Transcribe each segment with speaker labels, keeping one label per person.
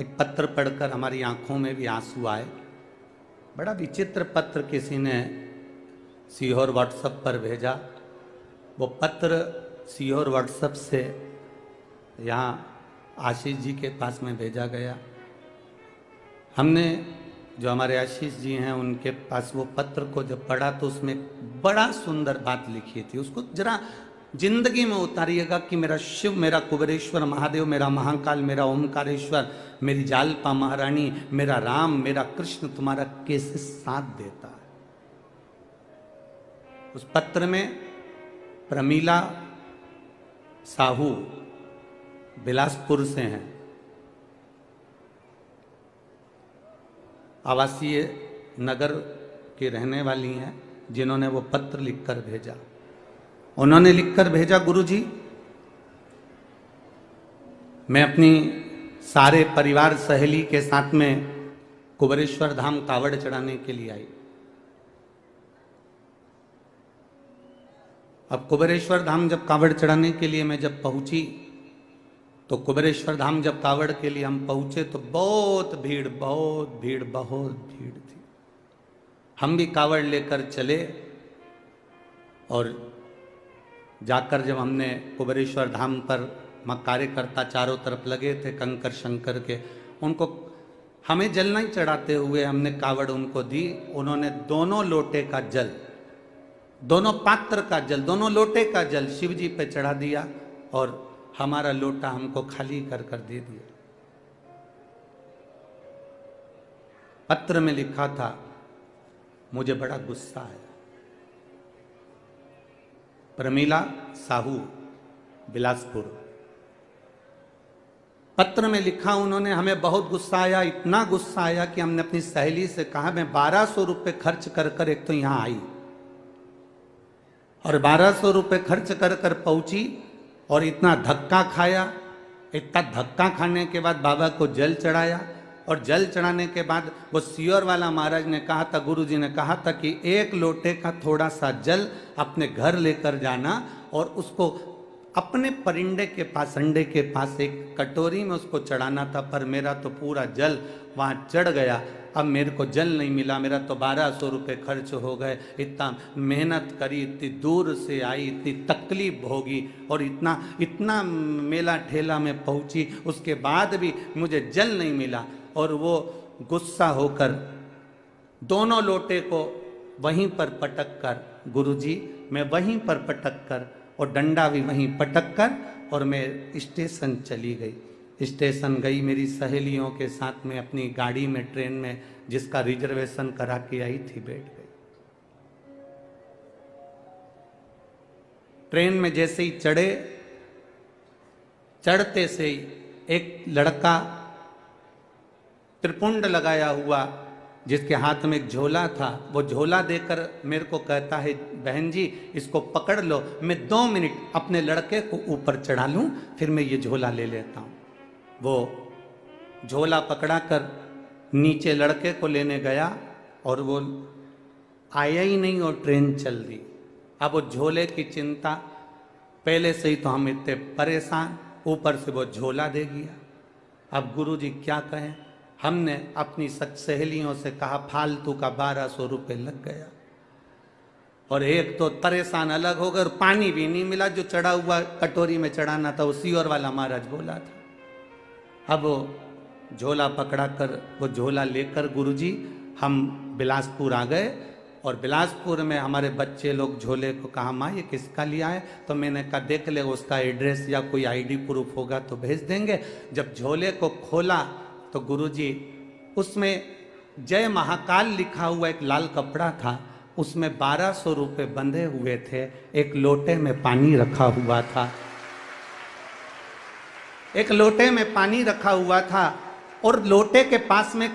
Speaker 1: एक पत्र पढ़कर हमारी आंखों में भी आंसू आए। बड़ा विचित्र पत्र किसी ने सीहोर व्हाट्सएप पर भेजा। वो पत्र सीहोर व्हाट्सएप से यहाँ आशीष जी के पास में भेजा गया। हमने जो हमारे आशीष जी हैं उनके पास वो पत्र को जब पढ़ा तो उसमें बड़ा सुंदर बात लिखी थी। उसको जरा जिंदगी में उतारिएगा कि मेरा शिव, मेरा कुबेरेश्वर महादेव, मेरा महाकाल, मेरा ओमकारेश्वर, मेरी जालपा महारानी, मेरा राम, मेरा कृष्ण तुम्हारा कैसे साथ देता है। उस पत्र में प्रमीला साहू बिलासपुर से हैं, आवासीय नगर की रहने वाली हैं, जिन्होंने वो पत्र लिखकर भेजा। उन्होंने लिखकर भेजा, गुरुजी मैं अपनी सारे परिवार सहेली के साथ में कुबेरेश्वर धाम कावड़ चढ़ाने के लिए आई। अब कुबेरेश्वर धाम जब कावड़ चढ़ाने के लिए मैं जब पहुंची तो कुबेरेश्वर धाम जब कावड़ के लिए हम पहुंचे तो बहुत भीड़ थी। हम भी कावड़ लेकर चले और जाकर जब हमने कुबेरेश्वर धाम पर कार्यकर्ता चारों तरफ लगे थे कंकर शंकर के, उनको हमें जल नहीं चढ़ाते हुए हमने कावड़ उनको दी। उन्होंने दोनों लोटे का जल, दोनों पात्र का जल, दोनों लोटे का जल शिव जी पे चढ़ा दिया और हमारा लोटा हमको खाली कर कर दे दिया। पत्र में लिखा था, मुझे बड़ा गुस्सा आया। प्रमीला साहू बिलासपुर, पत्र में लिखा उन्होंने, हमें बहुत गुस्सा आया, इतना गुस्सा आया कि हमने अपनी सहेली से कहा मैं 1200 रुपये खर्च कर कर एक तो यहां आई और 1200 रुपये खर्च कर कर पहुंची और इतना धक्का खाया। इतना धक्का खाने के बाद बाबा को जल चढ़ाया और जल चढ़ाने के बाद वो सीहोर वाला महाराज ने कहा था, गुरु जी ने कहा था कि एक लोटे का थोड़ा सा जल अपने घर लेकर जाना और उसको अपने परिंदे के पास, अंडे के पास एक कटोरी में उसको चढ़ाना था। पर मेरा तो पूरा जल वहाँ चढ़ गया, अब मेरे को जल नहीं मिला, मेरा तो 1200 रुपये खर्च हो गए। इतना मेहनत करी, इतनी दूर से आई, इतनी तकलीफ होगी और इतना मेला ठेला में पहुँची, उसके बाद भी मुझे जल नहीं मिला। और वो गुस्सा होकर दोनों लोटे को वहीं पर पटक कर, गुरुजी मैं वहीं पर पटक कर और डंडा भी वहीं पटक कर और मैं स्टेशन चली गई। स्टेशन गई मेरी सहेलियों के साथ में अपनी गाड़ी में, ट्रेन में जिसका रिजर्वेशन करा के आई थी, बैठ गई। ट्रेन में जैसे ही चढ़े, चढ़ते से ही एक लड़का त्रिपुंड लगाया हुआ जिसके हाथ में एक झोला था, वो झोला देकर मेरे को कहता है, बहन जी इसको पकड़ लो, मैं 2 मिनट अपने लड़के को ऊपर चढ़ा लूं, फिर मैं ये झोला ले लेता हूं। वो झोला पकड़ा कर नीचे लड़के को लेने गया और वो आया ही नहीं और ट्रेन चल दी। अब वो झोले की चिंता, पहले से ही तो हम इतने परेशान, ऊपर से वो झोला दे गया। अब गुरुजी क्या कहें, हमने अपनी सहेलियों से कहा फालतू का 1200 रुपये लग गया और एक तो परेशान अलग हो गए और पानी भी नहीं मिला, जो चढ़ा हुआ कटोरी में चढ़ाना था वो सीहोर वाला महाराज बोला था। अब वो झोला पकड़ा कर, वो झोला लेकर गुरुजी हम बिलासपुर आ गए और बिलासपुर में हमारे बच्चे लोग झोले को कहा, माँ ये किसका लिया है? तो मैंने कहा देख ले, उसका एड्रेस या कोई आईडी प्रूफ होगा तो भेज देंगे। जब झोले को खोला तो गुरुजी उसमें जय महाकाल लिखा हुआ एक लाल कपड़ा था, उसमें 1200 रुपये बंधे हुए थे, एक लोटे में पानी रखा हुआ था, एक लोटे में पानी रखा हुआ था और लोटे के पास में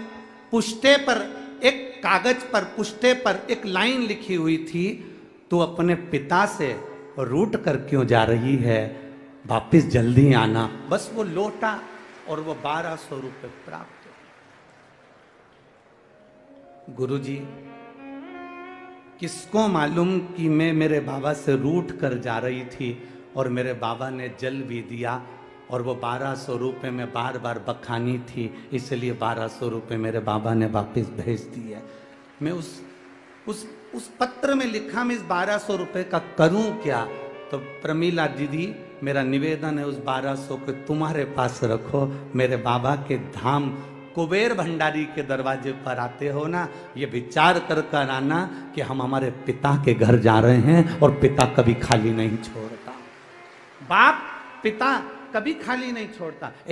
Speaker 1: पुष्टे पर, एक कागज पर पुष्टे पर एक लाइन लिखी हुई थी, तू अपने पिता से रूठ कर क्यों जा रही है, वापिस जल्दी आना। बस वो लोटा और वो 1200 रुपये प्राप्त। गुरुजी किसको मालूम कि मैं मेरे बाबा से रूठ कर जा रही थी और मेरे बाबा ने जल भी दिया और वो 1200 रुपये में बार बार बखानी थी, इसलिए 1200 रुपये मेरे बाबा ने वापस भेज दिए। मैं उस पत्र में लिखा मैं इस 1200 रुपये का करूं क्या? तो प्रमीला दीदी, मेरा निवेदन है उस 1200 को तुम्हारे पास रखो। मेरे बाबा के धाम कुबेर भंडारी के दरवाजे पर आते हो ना, ये विचार कर कर आना कि हम हमारे पिता के घर जा रहे हैं और पिता कभी खाली नहीं छोड़ता। बाप पिता कभी खाली नहीं छोड़ता।